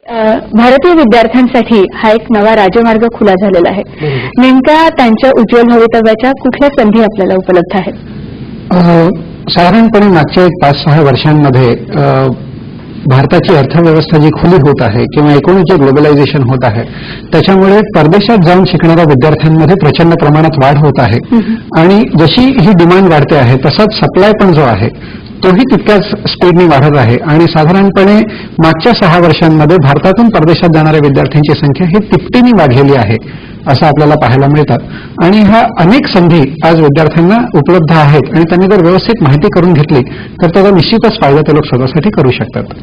भारतीय विद्यार्थ्यांसाठी हा एक नवा राजमार्ग खुला झालेला आहे. नेमका त्यांच्या उज्ज्वल भवितव्याच्या कुठल्या संधी आपल्याला उपलब्ध आहेत? साधारणपणे मागच्या 5-6 वर्षांमध्ये भारताची अर्थव्यवस्था जी खुली होत आहे किंवा एकूणच जे ग्लोबलायझेशन होत आहे त्याच्यामुळे परदेशात जाऊन शिकणाऱ्या विद्यार्थ्यांमध्ये प्रचंड प्रमाणात वाढ होत आहे आणि जशी ही डिमांड वाढते आहे तसाच सप्लाय पण जो आहे तोही तितक्याच स्पीडने वाढत आहे आणि साधारणपणे मागच्या 6 वर्षांमध्ये भारतातून परदेशात जाणाऱ्या विद्यार्थ्यांची संख्या ही तिपटीने वाढलेली आहे असं आपल्याला पाहायला मिळतात आणि ह्या अनेक संधी आज विद्यार्थ्यांना उपलब्ध आहेत आणि त्यांनी जर व्यवस्थित माहिती करून घेतली तर त्याचा निश्चितच फायदा ते लोक स्वतःसाठी करू शकतात.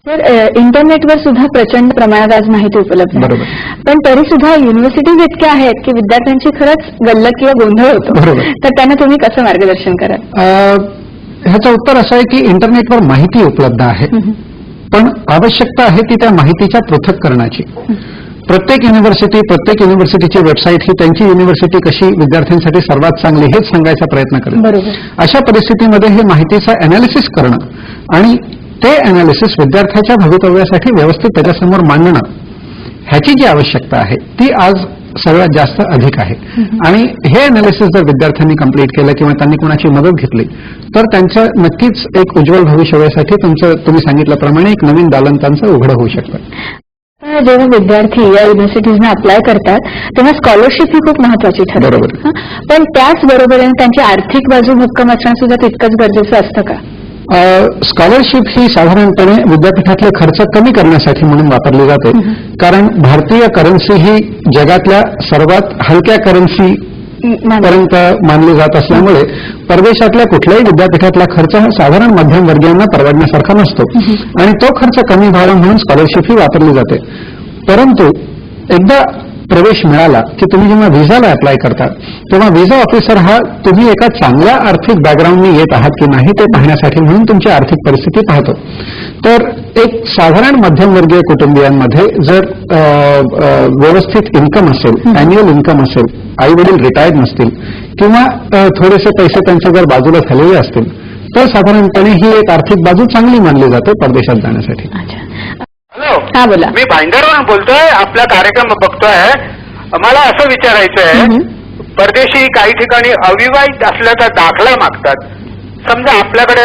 तर इंटरनेटवर सुद्धा प्रचंड प्रमाणात आज माहिती उपलब्ध आहे. बरोबर. पण तरी सुद्धा युनिव्हर्सिटीज इतक्या आहेत की विद्यार्थ्यांची खरंच गल्लत किंवा गोंधळ होतो. बरोबर. तर त्यांना तुम्ही कसं मार्गदर्शन कराल? ह्याचं उत्तर असं आहे की इंटरनेटवर माहिती उपलब्ध आहे पण आवश्यकता आहे ती त्या माहितीच्या पृथक्करणाची. प्रत्येक युनिव्हर्सिटीची वेबसाईट ही त्यांची युनिव्हर्सिटी कशी विद्यार्थ्यांसाठी सर्वात चांगली हेच सांगायचा प्रयत्न करेल. अशा परिस्थितीमध्ये हे माहितीचं अनालिसिस करणं आणि ते अनालिसिस विद्यार्थ्याच्या भवितव्यासाठी व्यवस्थित त्याच्यासमोर मांडणं ह्याची जी आवश्यकता आहे ती आज सगळ्यात जास्त अधिक आहे आणि हे अनालिसिस जर विद्यार्थ्यांनी कंप्लीट केलं किंवा त्यांनी कोणाची मदत घेतली तर त्यांचं नक्कीच एक उज्ज्वल भविष्यासाठी तुम्ही सांगितल्याप्रमाणे एक नवीन दालन त्यांचं उघडं होऊ शकतं. जेव्हा विद्यार्थी या युनिव्हर्सिटीजना अप्लाय करतात तेव्हा स्कॉलरशिप ही खूप महत्वाची ठरते. बरोबर. पण त्याचबरोबर त्यांची आर्थिक बाजू भक्कम असणं सुद्धा तितकंच गरजेचं असतं का? स्कॉलरशिप ही साधारणपणे विद्यापीठातले खर्च कमी करण्यासाठी म्हणून वापरली जाते कारण भारतीय करन्सी ही जगातल्या सर्वात हलक्या करन्सी पर्यंत मानली जात असल्यामुळे परदेशातल्या कुठल्याही विद्यापीठातला खर्च हा साधारण मध्यमवर्गीयांना परवडण्यासारखा नसतो आणि तो खर्च कमी व्हावा म्हणून स्कॉलरशिप ही वापरली जाते. परंतु एकदा प्रवेश मिळाला की तुम्ही जेव्हा व्हिसाला अप्लाय करता तेव्हा व्हिसा ऑफिसर हा तुम्ही एका चांगल्या आर्थिक बॅकग्राऊंडने येत आहात की नाही ते पाहण्यासाठी म्हणून तुमची आर्थिक परिस्थिती पाहतो. तर एक साधारण मध्यमवर्गीय कुटुंबियांमध्ये जर व्यवस्थित इन्कम असेल, अॅन्युअल इन्कम असेल, आई वडील रिटायर्ड नसतील किंवा थोडेसे पैसे त्यांचे जर बाजूला झालेले असतील तर साधारणपणे ही एक आर्थिक बाजू चांगली मानली जाते परदेशात जाण्यासाठी. हॅलो, हा बोला. मी भाईंदरवरून बोलतोय. आपला कार्यक्रम बघतोय. मला असं विचारायचं आहे, परदेशी काही ठिकाणी अविवाहित असल्याचा दाखला मागतात. समजा आपल्याकडे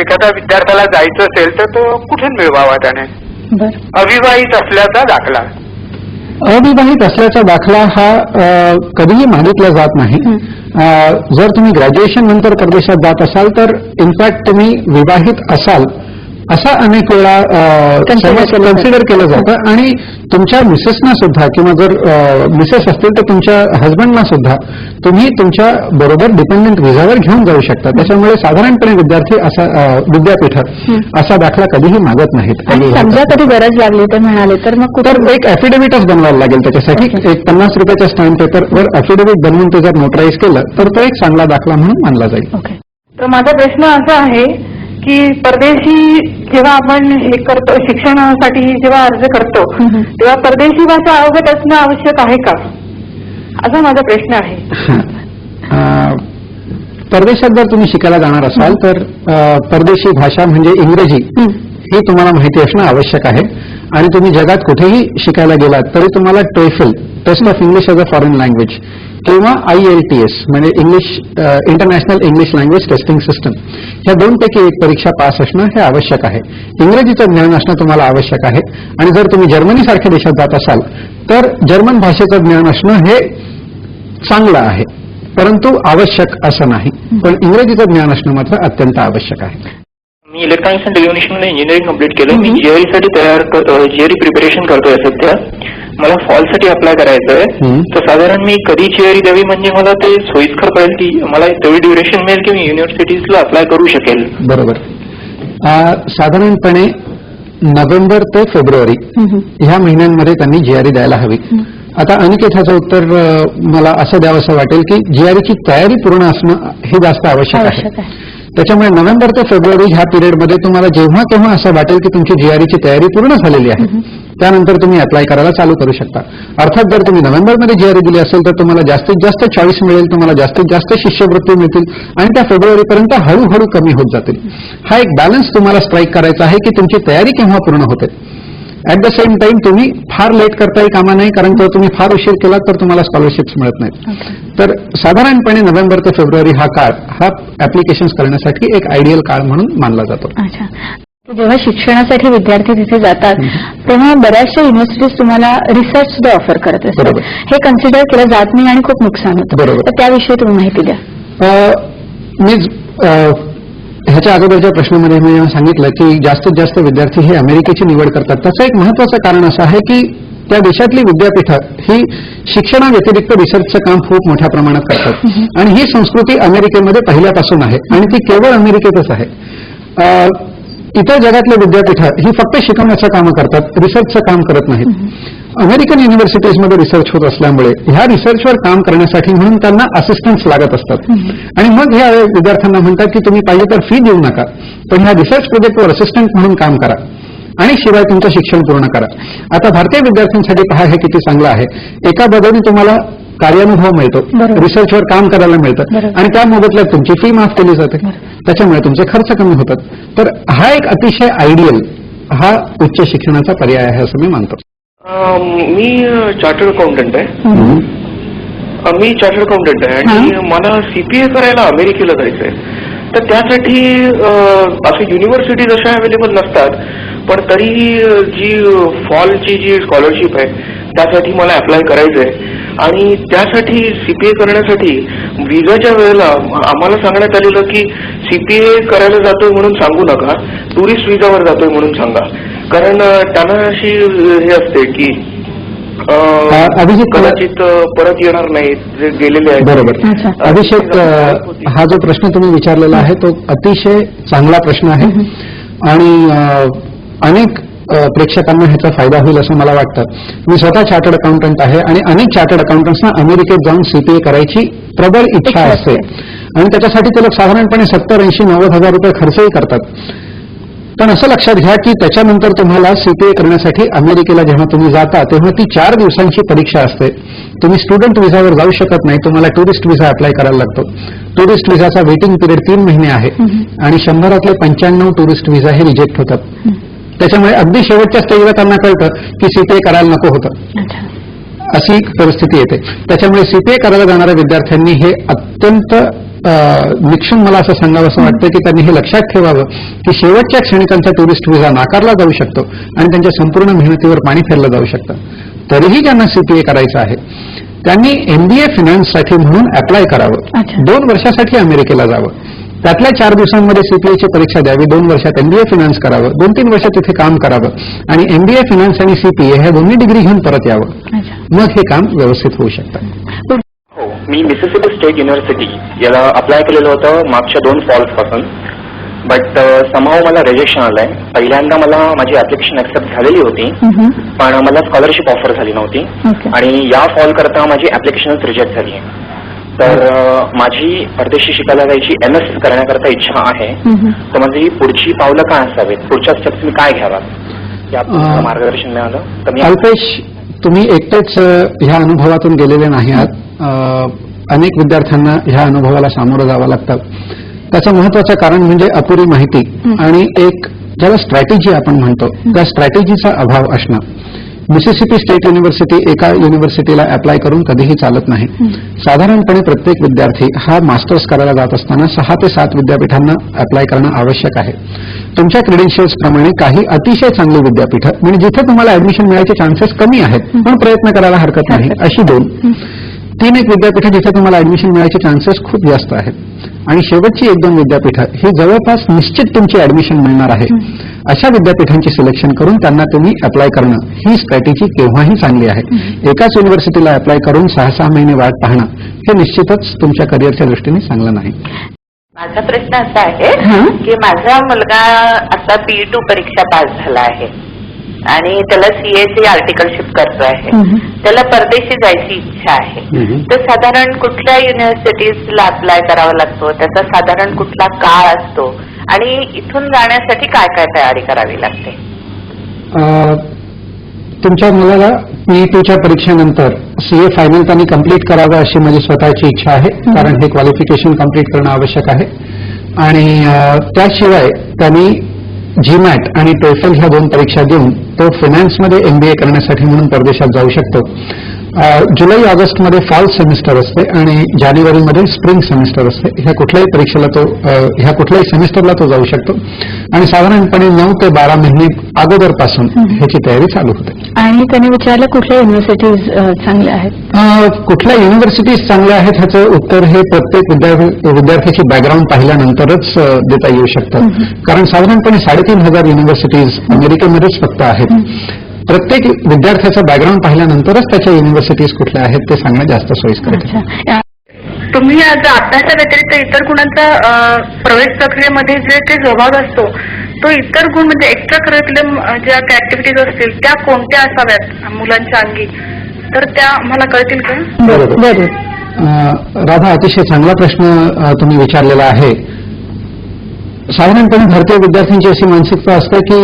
एखाद्या विद्यार्थ्याला जायचं असेल तर तो कुठून मिळवावा त्याने? अविवाहित असल्याचा दाखला. अविवाहित असल्याचा दाखला हा कधीही मागितला जात नाही. जर तुम्ही ग्रॅज्युएशन नंतर परदेशात जात असाल तर इनफॅक्ट तुम्ही विवाहित असाल असा अनेक वेळा कन्सिडर केलं जातं आणि तुमच्या मिसेसना सुद्धा किंवा जर मिसेस असतील तर तुमच्या हजबंडना सुद्धा तुम्ही तुमच्या बरोबर डिपेंडंट व्हिसावर घेऊन जाऊ शकता. त्याच्यामुळे साधारणपणे विद्यार्थी विद्यापीठ असा दाखला कधीही मागत नाहीत. समजा कधी गरज लागली तर म्हणाले तर मग तर एक अॅफिडेव्हिटच बनवायला लागेल त्याच्यासाठी. एक 50 रुपयाच्या स्टॅम्प पेपरवर अॅफिडेव्हिट बनवून ते जर नोटराईज केलं तर तो एक चांगला दाखला म्हणून मानला जाईल. तर माझा प्रश्न असा आहे की परदेशी जेव्हा आपण हे करतो शिक्षणासाठी जेव्हा अर्ज करतो तेव्हा परदेशी भाषा अवगत असणं आवश्यक आहे का, असा माझा प्रश्न आहे. परदेशात जर तुम्ही शिकायला जाणार असाल तर परदेशी भाषा म्हणजे इंग्रजी ही तुम्हाला माहिती असणं आवश्यक आहे आणि तुम्ही जगात कुठेही शिकायला गेलात तरी तुम्हाला TOEFL test of English as a foreign language किंवा IELTS म्हणजे international English language testing system ह्या दोनपैकी एक परीक्षा पास असणं हे आवश्यक आहे. इंग्रजीचं ज्ञान असणं तुम्हाला आवश्यक आहे आणि जर तुम्ही जर्मनीसारख्या देशात जात असाल तर जर्मन भाषेचं ज्ञान असणं हे चांगलं आहे परंतु आवश्यक असं नाही. पण इंग्रजीचं ज्ञान असणं मात्र अत्यंत आवश्यक आहे. मी electronics and telecommunication engineering complete केलं. मी GRE साठी GRE प्रिपरेशन करतोय सध्या. मला फॉल साठी अप्लाय करायचं आहे. तर साधारण मी कधी GRE द्यावी म्हणजे मला ते सोयीस्कर पडेल की मला तेवढी ड्युरेशन मिळेल की मी युनिव्हर्सिटीजला अप्लाय करू शकेल? बरोबर. साधारणपणे नोव्हेंबर ते फेब्रुवारी ह्या महिन्यांमध्ये त्यांनी GRE द्यायला हवी. आता अनिकेताचं उत्तर मला असं द्यावंसं वाटेल की GREची तयारी पूर्ण असणं हे जास्त आवश्यक आहे. त्याच्यामुळे नोव्हेंबर ते फेब्रुवारी ह्या पिरियडमध्ये तुम्हाला जेव्हा केव्हा असं वाटेल की तुमची GREची तयारी पूर्ण झालेली आहे त्यानंतर तुम्ही अप्लाय करायला चालू करू शकता. अर्थात जर तुम्ही नोव्हेंबरमध्ये GRE दिली असेल तर तुम्हाला जास्तीत जास्त चॉईस मिळेल, तुम्हाला जास्तीत जास्त शिष्यवृत्ती मिळतील आणि त्या फेब्रुवारीपर्यंत हळूहळू कमी होत जातील. हा एक बॅलन्स तुम्हाला स्ट्राईक करायचा आहे की तुमची तयारी केव्हा पूर्ण होते. ऍट द सेम टाइम तुम्ही फार लेट करताही कामा नाही, कारण जर तुम्ही फार उशीर केला तर तुम्हाला स्कॉलरशिप्स मिळत नाहीत. तर साधारणपणे नोव्हेंबर ते फेब्रुवारी हा काळ हा ऍप्लिकेशन करण्यासाठी एक आयडियल काळ म्हणून मानला जातो. अच्छा. जेव्हा शिक्षणासाठी विद्यार्थी तिथे जातात तेव्हा बऱ्याचशा युनिव्हर्सिटीज तुम्हाला रिसर्च सुद्धा ऑफर करत असतात. बरोबर. हे कन्सिडर केलं जात नाही आणि खूप नुकसान होतं. बरोबर. तर त्याविषयी तुम्ही माहिती द्या. मी ह्याच्या अगोदरच्या प्रश्नामध्ये मी सांगितलं की जास्तीत जास्त विद्यार्थी हे अमेरिकेची निवड करतात. त्याचं एक महत्वाचं कारण असं आहे की त्या देशातली विद्यापीठं ही शिक्षणाव्यतिरिक्त रिसर्चचं काम खूप मोठ्या प्रमाणात करतात आणि ही संस्कृती अमेरिकेमध्ये पहिल्यापासून आहे आणि ती केवळ अमेरिकेतच आहे. इतर जगातले विद्यापीठं ही फक्त शिकवण्याचं काम करतात, रिसर्चचं काम करत नाहीत. अमेरिकन युनिव्हर्सिटीजमध्ये रिसर्च होत असल्यामुळे ह्या रिसर्चवर काम करण्यासाठी म्हणून त्यांना असिस्टंट्स लागत असतात आणि मग ह्या विद्यार्थ्यांना म्हणतात की तुम्ही पाहिजे तर फी देऊ नका, पण ह्या रिसर्च प्रोजेक्टवर असिस्टंट म्हणून काम करा आणि शिवाय तुमचं शिक्षण पूर्ण करा. आता भारतीय विद्यार्थ्यांसाठी पहा हे किती चांगलं आहे. एका बाजूने तुम्हाला कार्यानुभव मिळतो, रिसर्चवर काम करायला मिळतं आणि त्या मोबदल्यात तुमची फी माफ केली जाते, त्याच्यामुळे तुमचे खर्च कमी होतात. तर हा एक अतिशय आयडियल हा उच्च शिक्षणाचा पर्याय आहे असं मी मानतो. मी चार्टर्ड अकाउंटंट आहे. मी चार्टर्ड अकाउंटंट आहे आणि मला सीपीए करायला अमेरिकेला जायचंय. तर त्यासाठी असे युनिव्हर्सिटीज अशा अवेलेबल नसतात, पण तरीही जी फॉलची जी स्कॉलरशिप आहे त्यासाठी मला अप्लाय करायचंय आणि त्यासाठी सीपीए करण्यासाठी विजाच्या वेळेला आम्हाला सांगण्यात आलेलं की सीपीए करायला जातोय म्हणून सांगू नका, टुरिस्ट विजावर जातोय म्हणून सांगा, कारण त्यांना अशी हे असते की अभिजित कदाचित परत येणार नाहीत जे गेलेले आहेत. बरोबर. अभिषेक, हा जो प्रश्न तुम्ही विचारलेला आहे तो अतिशय चांगला प्रश्न आहे आणि अनेक प्रेक्षकांना ह्याचा फायदा होईल असं मला वाटतं. मी स्वतः चार्टर्ड अकाउंटंट आहे आणि अनेक चार्टर्ड अकाउंटंट्सना अमेरिकेत जाऊन सीपीए करायची प्रबळ इच्छा असते आणि त्याच्यासाठी ते लोक साधारणपणे 70-80-90 हजार रुपये खर्चही करतात. पण असं लक्षात घ्या की त्याच्यानंतर तुम्हाला सीपीए करण्यासाठी अमेरिकेला जेव्हा तुम्ही जाता तेव्हा ती 4 दिवसांची परीक्षा असते. तुम्ही स्टुडंट विजावर जाऊ शकत नाही, तुम्हाला टुरिस्ट विजा अप्लाय करायला लागतो. टुरिस्ट विजाचा वेटिंग पिरियड 3 महिने आहे आणि 100 95 टुरिस्ट विजा हे रिजेक्ट होतात. त्याच्यामुळे अगदी शेवटच्या स्टेजला त्यांना कळतं की सीपीए करायला नको होतं, अशी परिस्थिती येते. त्याच्यामुळे सीपीए करायला जाणाऱ्या विद्यार्थ्यांनी हे अत्यंत निक्षून मला असं सांगावं असं वाटतं की त्यांनी हे लक्षात ठेवावं की शेवटच्या क्षणी त्यांचा टुरिस्ट विजा नाकारला जाऊ शकतो आणि त्यांच्या संपूर्ण मेहनतीवर पाणी फेरलं जाऊ शकतं. तरीही ज्यांना सीपीए करायचं आहे त्यांनी एमबीए फायनान्ससाठी म्हणून अप्लाय करावं, 2 वर्षासाठी अमेरिकेला जावं, त्यातल्या 4 दिवसांमध्ये सीपीएची परीक्षा द्यावी, 2 वर्षात एमबीए फायनान्स करावं, 2-3 वर्षात तिथे काम करावं आणि एमबीए फायनान्स आणि सीपीए ह्या दोन्ही डिग्री घेऊन परत यावं. मग हे काम व्यवस्थित होऊ शकतं. मी मिसिसिपी स्टेट युनिव्हर्सिटी याला अप्लाय केलेलं होतं मागच्या 2 फॉल्स पासून, बट समाव मला रिजेक्शन आलंय. पहिल्यांदा मला माझी ऍप्लिकेशन ऍक्सेप्ट झालेली होती पण मला स्कॉलरशिप ऑफर झाली नव्हती आणि या फॉल करता माझी ऍप्लिकेशनच रिजेक्ट झाली आहे. तर माझी परदेशी शिकायला जायची एमएस करण्याकरता इच्छा आहे. तर माझी पुढची पावलं काय असावीत, पुढच्या स्टेप्स मी काय घ्याव्यात यात मार्गदर्शन मिळालं तर मी. अल्पेश, तुम्ही एकटेच ह्या अनुभवातून गेलेले नाही आहात. अनेक विद्यार्थ्यांना ह्या अनुभवाला सामोरं जावं लागतं. त्याचं महत्वाचं कारण म्हणजे अपुरी माहिती आणि एक ज्याला स्ट्रॅटेजी आपण म्हणतो त्या स्ट्रॅटेजीचा अभाव असणं. मिसिसिपी स्टेट युनिव्हर्सिटी एका युनिव्हर्सिटीला अप्लाय करून कधीही चालत नाही. साधारणपणे प्रत्येक विद्यार्थी हा मास्टर्स करायला जात असताना 6 ते 7 विद्यापीठांना अप्लाय करणं आवश्यक आहे. तुमच्या क्रेडेन्शियल्स प्रमाणे काही अतिशय चांगली विद्यापीठं म्हणजे जिथे तुम्हाला ऍडमिशन मिळायचे चान्सेस कमी आहेत पण प्रयत्न करायला हरकत नाही अशी 2-3 एक विद्यापीठं जिथे तुम्हाला ऍडमिशन मिळायचे चान्सेस खूप जास्त आहेत आणि शेवटची 1-2 विद्यापीठं ही जवळपास निश्चित तुमची ऍडमिशन मिळणार आहे. अशा विद्यापीठांची सिलेक्शन करून त्यांना तुम्ही अप्लाय करणं ही स्ट्रॅटेजी केव्हाही चांगली आहे. एकाच युनिव्हर्सिटीला अप्लाय करून 6-6 महिने वाट पाहणं हे निश्चितच तुमच्या करिअरच्या दृष्टीने चांगलं नाही. माझा प्रश्न असा आहे की माझा मुलगा आता PE2 परीक्षा पास झाला आहे आणि त्याला सीएची आर्टिकलशिप करतो आहे. त्याला परदेशी जायची इच्छा आहे. तर साधारण कुठल्या युनिव्हर्सिटीजला अप्लाय करावा लागतो, त्याचा साधारण कुठला काळ असतो आणि इथून जाण्यासाठी काय काय तयारी करावी लागते? तुमच्या मुलाला PE2च्या परीक्षेनंतर सीए फायनल त्यांनी कंप्लीट करावं अशी माझी स्वतःची इच्छा आहे, कारण हे क्वालिफिकेशन कंप्लीट करणं आवश्यक आहे आणि त्याशिवाय त्यांनी जीमॅट आणि टोफल ह्या 2 परीक्षा देऊन तो फायनान्समध्ये MBA करण्यासाठी म्हणून परदेशात जाऊ शकतो. जुलै ऑगस्टमध्ये फॉल सेमिस्टर असते आणि जानेवारीमध्ये स्प्रिंग सेमिस्टर असते. ह्या कुठल्याही सेमिस्टरला तो जाऊ शकतो आणि साधारणपणे 9 ते 12 महिने अगोदरपासून ह्याची तयारी चालू होते. आणि त्यांनी विचारलं कुठल्या युनिव्हर्सिटीज चांगल्या आहेत? कुठल्या युनिव्हर्सिटीज चांगल्या आहेत ह्याचं उत्तर हे प्रत्येक विद्यार्थ्याची बॅकग्राऊंड पाहिल्यानंतरच देता येऊ शकतं. कारण साधारणपणे 3,500 युनिव्हर्सिटीज अमेरिकेमध्येच फक्त आहेत. प्रत्येक विद्यार्थ्याचं बॅकग्राऊंड पाहिल्यानंतरच त्याच्या युनिव्हर्सिटीज कुठल्या आहेत ते सांगणं जास्त सोयीस्कर आहे. तुम्ही आज अभ्यासा व्यतिरिक्त इतर गुणांचा प्रवेश प्रक्रियेमध्ये जे काही सहभाग असतो तो इतर गुण म्हणजे एक्स्ट्रा करिक्युलम ज्या ऍक्टिव्हिटीज असतील त्या कोणत्या असाव्यात मुलांच्या अंगी, तर त्या मला कळतील का? बरोबर. राधा, अतिशय चांगला प्रश्न तुम्ही विचारलेला आहे. साधारणपणे भारतीय विद्यार्थ्यांची अशी मानसिकता असते की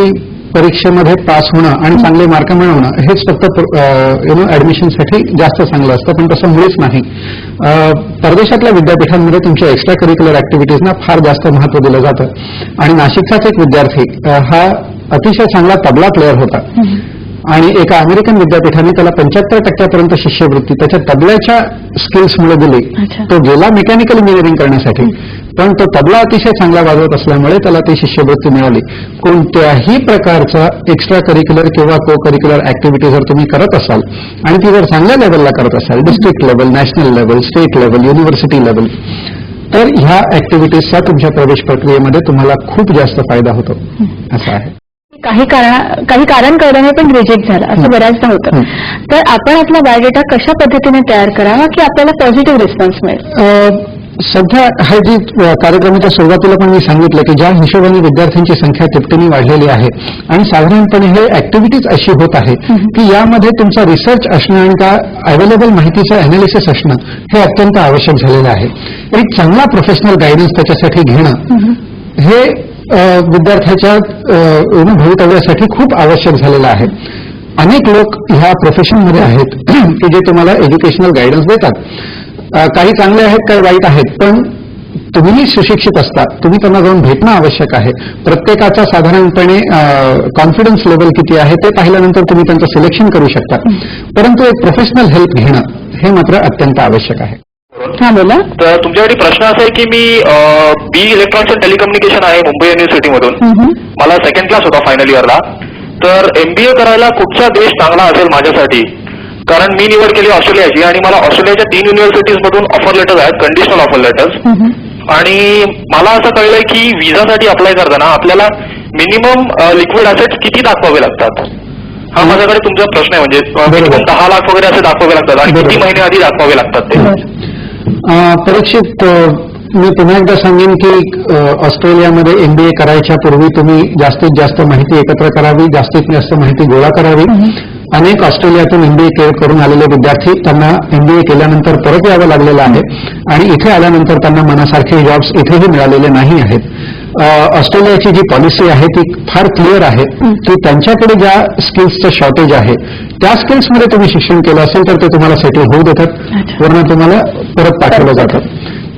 परीक्षेमध्ये पास होणं आणि चांगले मार्क मिळवणं हेच फक्त ऍडमिशनसाठी जास्त चांगलं असतं, पण तसं मुळीच नाही. परदेशातल्या विद्यापीठांमध्ये तुमच्या एक्स्ट्रा करिक्युलर ऍक्टिव्हिटीजना फार जास्त महत्त्व दिलं जातं. आणि नाशिकचाच एक विद्यार्थी हा अतिशय चांगला तबला प्लेअर होता आणि एका अमेरिकन विद्यापीठाने त्याला 75% शिष्यवृत्ती त्याच्या तबल्याच्या स्किल्समुळे दिली. तो गेला मेकॅनिकल इंजिनिअरिंग करण्यासाठी, पण तो तबला अतिशय चांगला वाजवत असल्यामुळे त्याला ती शिष्यवृत्ती मिळाली. कोणत्याही प्रकारचा एक्स्ट्रा करिक्युलर किंवा को करिक्युलर ऍक्टिव्हिटी जर तुम्ही करत असाल आणि ती जर चांगल्या लेवलला करत असाल, district level, national level, state level, university level, तर ह्या ऍक्टिव्हिटीजचा तुमच्या प्रवेश प्रक्रियेमध्ये तुम्हाला खूप जास्त फायदा होतो असं आहे. काही कारण कळल्याने पण रिजेक्ट झालं असं बऱ्याचदा होतं. तर आपण आपला बायोडेटा कशा पद्धतीने तयार करावा की आपल्याला पॉझिटिव्ह रिस्पॉन्स मिळेल? सध्या हा जी कार्यक्रमाच्या सुरुवातीला पण मी सांगितलं की ज्या हिशोबाने विद्यार्थ्यांची संख्या तिपटीने वाढलेली आहे आणि साधारणपणे हे ऍक्टिव्हिटीज अशी होत आहे की यामध्ये तुमचा रिसर्च असणं आणि त्या अवेलेबल माहितीचं अनालिसिस असणं हे अत्यंत आवश्यक झालेलं आहे. एक चांगला प्रोफेशनल गायडन्स त्याच्यासाठी घेणं हे विद्यार्थ्याच्या भवितव्यासाठी खूप आवश्यक झालेलं आहे. अनेक लोक ह्या प्रोफेशनमध्ये आहेत की जे तुम्हाला एज्युकेशनल गायडन्स देतात. काही चांगले आहेत, काही वाईट आहेत, पण तुम्हीही सुशिक्षित असता, तुम्ही त्यांना जाऊन भेटणं आवश्यक आहे. प्रत्येकाचा साधारणपणे कॉन्फिडन्स लेवल किती आहे ते पाहिल्यानंतर तुम्ही त्यांचं सिलेक्शन करू शकता, परंतु एक प्रोफेशनल हेल्प घेणं हे मात्र अत्यंत आवश्यक आहे. हा बोला. तर तुमच्यासाठी प्रश्न असा आहे की मी बी इलेक्ट्रॉनिक्स अँड टेलिकम्युनिकेशन आहे मुंबई युनिव्हर्सिटीमधून. मला सेकंड क्लास होता फायनल इयरला. तर MBA करायला कुठचा देश चांगला असेल माझ्यासाठी, कारण मी निवड केली ऑस्ट्रेलियाची आणि मला ऑस्ट्रेलियाच्या 3 युनिव्हर्सिटीज मधून ऑफर लेटर्स आहेत, कंडिशनल ऑफर लेटर्स. आणि मला असं कळलंय की व्हिसासाठी अप्लाय करताना आपल्याला मिनिमम लिक्विड असेट्स किती दाखवावे लागतात. हा माझ्याकडे तुमचा प्रश्न आहे. म्हणजे 10 लाख वगैरे असे दाखवावे लागतात आणि किती महिने आधी दाखवावे लागतात ते? परीक्षित, मी पुन्हा एकदा सांगेन की ऑस्ट्रेलियामध्ये MBA करायच्या पूर्वी तुम्ही जास्तीत जास्त माहिती एकत्र करावी, जास्तीत जास्त माहिती गोळा करावी. अनेक ऑस्ट्रेलियातून MBA करून आलेले विद्यार्थी त्यांना MBA केल्यानंतर परत यावं लागलेलं आहे आणि इथे आल्यानंतर त्यांना मनासारखे जॉब्स इथेही मिळालेले नाही आहेत. ऑस्ट्रेलियाची जी पॉलिसी आहे ती फार क्लिअर आहे की त्यांच्याकडे ज्या स्किल्सचं शॉर्टेज आहे त्या स्किल्समध्ये तुम्ही शिक्षण केलं असेल तर ते तुम्हाला सेटल होऊ देतात, वरनं तुम्हाला परत पाठवलं जातं.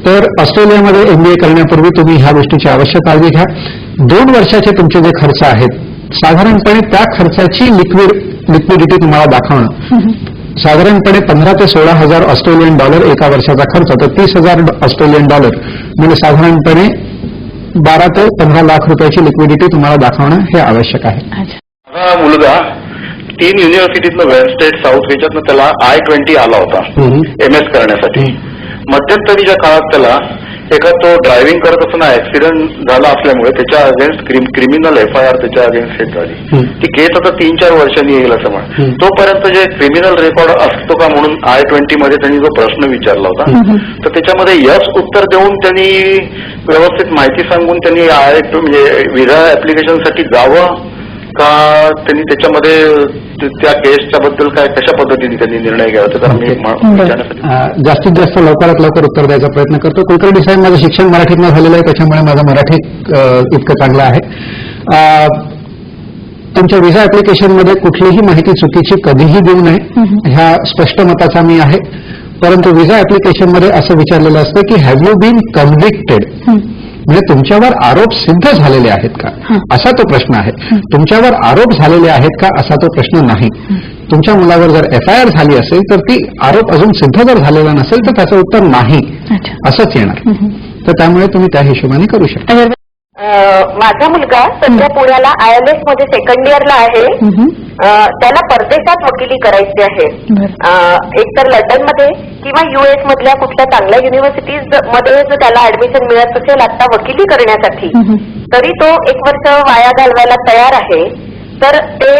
तर ऑस्ट्रेलियामध्ये MBA करण्यापूर्वी तुम्ही ह्या गोष्टीची आवश्यक काळजी घ्या. 2 वर्षाचे तुमचे जे खर्च आहेत साधारणपणे त्या खर्चाची लिक्विडिटी तुम्हाला दाखवणं. साधारणपणे 15 ते 16,000 ऑस्ट्रेलियन डॉलर एका वर्षाचा खर्च, तर 30,000 ऑस्ट्रेलियन डॉलर म्हणजे साधारणपणे 12 ते 15 लाख रुपयाची लिक्विडिटी तुम्हाला दाखवणं हे आवश्यक आहे. माझा मुलगा 3 युनिव्हर्सिटीतनं वेस्ट स्टेट साऊथ याच्यातनं त्याला I-20 आला होता MS करण्यासाठी. मध्यंतरीच्या काळात त्याला तो ड्रायव्हिंग करत असताना ऍक्सिडेंट झाला असल्यामुळे त्याच्या अगेन्स्ट क्रिमिनल FIR त्याच्या अगेन्स्ट सेट झाली. ती केस आता 3-4 वर्षांनी येईल असं म्हण. तोपर्यंत जे क्रिमिनल रेकॉर्ड असतो का म्हणून I-20 मध्ये त्यांनी जो प्रश्न विचारला होता तर त्याच्यामध्ये यस उत्तर देऊन त्यांनी व्यवस्थित माहिती सांगून त्यांनी म्हणजे व्हिसा ऍप्लिकेशनसाठी जावं का त्यांनी त्याच्यामध्ये त्या केसच्या बद्दल काय कशा पद्धतीने त्यांनी निर्णय घ्यावा त्याचा मी जास्तीत जास्त लवकरात लवकर उत्तर द्यायचा प्रयत्न करतो. कुलकर्णी साहेब, माझं शिक्षण मराठीतनं झालेलं आहे त्याच्यामुळे माझं मराठी इतकं चांगलं आहे. तुमच्या व्हिसा ऍप्लिकेशनमध्ये कुठलीही माहिती चुकीची कधीही देऊ नये ह्या स्पष्ट मताचा मी आहे. परंतु व्हिसा ऍप्लिकेशनमध्ये असं विचारलेलं असतं की हॅव यू बीन कन्व्हिक्टेड. म्हणजे तुमच्यावर आरोप सिद्ध झालेले आहेत का असा तो प्रश्न आहे. तुमच्यावर आरोप झालेले आहेत का असा तो प्रश्न नाही. तुमच्या मुलावर जर FIR झाली असेल तर ती आरोप अजून सिद्ध जर झालेला नसेल तर त्याचं उत्तर नाही असंच येणार. तर त्यामुळे तुम्ही त्या हिशोबाने करू शकता. माझा मुलगा सध्या पुण्याला ILS मध्ये सेकंड इयरला आहे. त्याला परदेशात वकिली करायची आहे. एकतर लंडनमध्ये किंवा US मधल्या कुठल्या चांगल्या युनिव्हर्सिटीज मध्ये जर त्याला ऍडमिशन मिळत असेल आता वकिली करण्यासाठी तरी तो 1 वर्ष वाया घालवायला तयार आहे. तर ते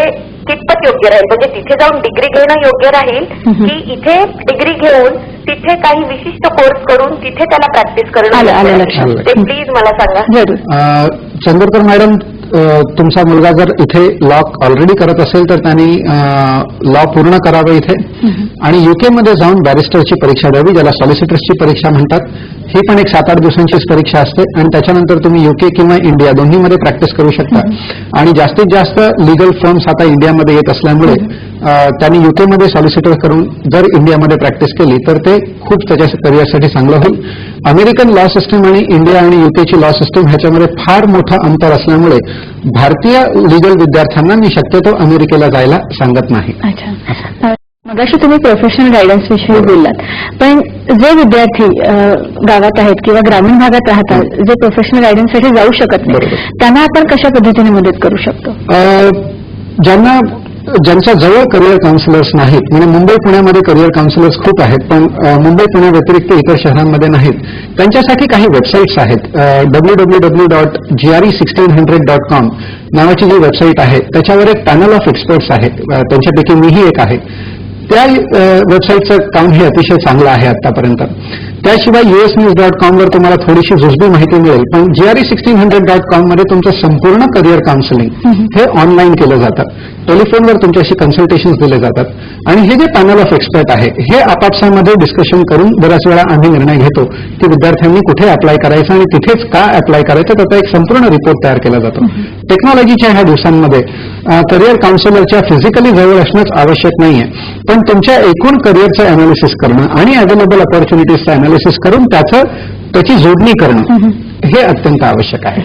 कितपत योग्य राहील? म्हणजे तिथे जाऊन डिग्री घेणं योग्य राहील की इथे डिग्री घेऊन तिथे काही विशिष्ट कोर्स करून तिथे त्याला प्रॅक्टिस करणं? ते प्लीज मला सांगा. चंदोरकर मॅडम, तुमचा मुलगा जर इथे लॉ ऑलरेडी करत असेल तर त्यांनी लॉ पूर्ण करावं इथे आणि UK मध्ये जाऊन बॅरिस्टरची परीक्षा द्यावी, ज्याला सॉलिसिटर्सची परीक्षा म्हणतात. ही पण एक 7-8 दिवसांचीच परीक्षा असते आणि त्याच्यानंतर तुम्ही UK किंवा इंडिया दोन्हीमध्ये प्रॅक्टिस करू शकता. आणि जास्तीत जास्त लिगल फर्म्स आता इंडियामध्ये येत असल्यामुळे त्यांनी UK मध्ये सॉलिसिटर करून जर इंडियामध्ये प्रॅक्टिस केली तर ते खूप त्याच्या करिअरसाठी चांगलं होईल. अमेरिकन लॉ सिस्टीम आणि इंडिया आणि UKची लॉ सिस्टीम ह्याच्यामध्ये फार मोठं अंतर असल्यामुळे भारतीय लिगल विद्यार्थ्यांना मी शक्यतो अमेरिकेला जायला सांगत नाही. मगाशी तुम्ही प्रोफेशनल गायडन्स विषयी बोललात, पण जे विद्यार्थी गावात आहेत किंवा ग्रामीण भागात राहतात जे प्रोफेशनल गायडन्ससाठी जाऊ शकत नाही त्यांना आपण कशा पद्धतीने मदत करू शकतो? ज्यांच्या जवळ करिअर काउन्सिलर्स नाहीत, म्हणजे मुंबई पुण्यामध्ये करिअर काउन्सिलर्स खूप आहेत पण मुंबई पुण्या व्यतिरिक्त इतर शहरांमध्ये नाहीत, त्यांच्यासाठी काही वेबसाईट्स आहेत. www.gre1600.com नावाची जी वेबसाईट आहे त्याच्यावर एक पॅनल ऑफ एक्सपर्ट्स आहेत, त्यांच्यापैकी मीही एक आहे. त्या वेबसाईटचं काम हे अतिशय चांगलं आहे आतापर्यंत. त्याशिवाय usnews.com वर तुम्हाला थोडीशी जुजबी माहिती मिळेल, पण gre1600.com मध्ये तुमचं संपूर्ण करिअर काउन्सिलिंग हे ऑनलाईन केलं जातं. टेलिफोनवर तुमच्याशी कन्सल्टेशन्स दिले जातात आणि हे जे पॅनल ऑफ एक्सपर्ट आहे हे आपापसामध्ये डिस्कशन करून बऱ्याच वेळा आम्ही निर्णय घेतो की विद्यार्थ्यांनी कुठे अप्लाय करायचं आणि तिथेच का अप्लाय करायचं, त्याचा एक संपूर्ण रिपोर्ट तयार केला जातो. टेक्नॉलॉजीच्या ह्या दिवसांमध्ये करिअर काउन्सिलरच्या फिजिकली जवळ असणंच आवश्यक नाहीये, पण तुमच्या एकूण करिअरचं अनालिसिस करणं आणि अवेलेबल ऑपॉर्च्युनिटीजचं अनालिसिस करून त्याची जोडणी करणं हे अत्यंत आवश्यक आहे.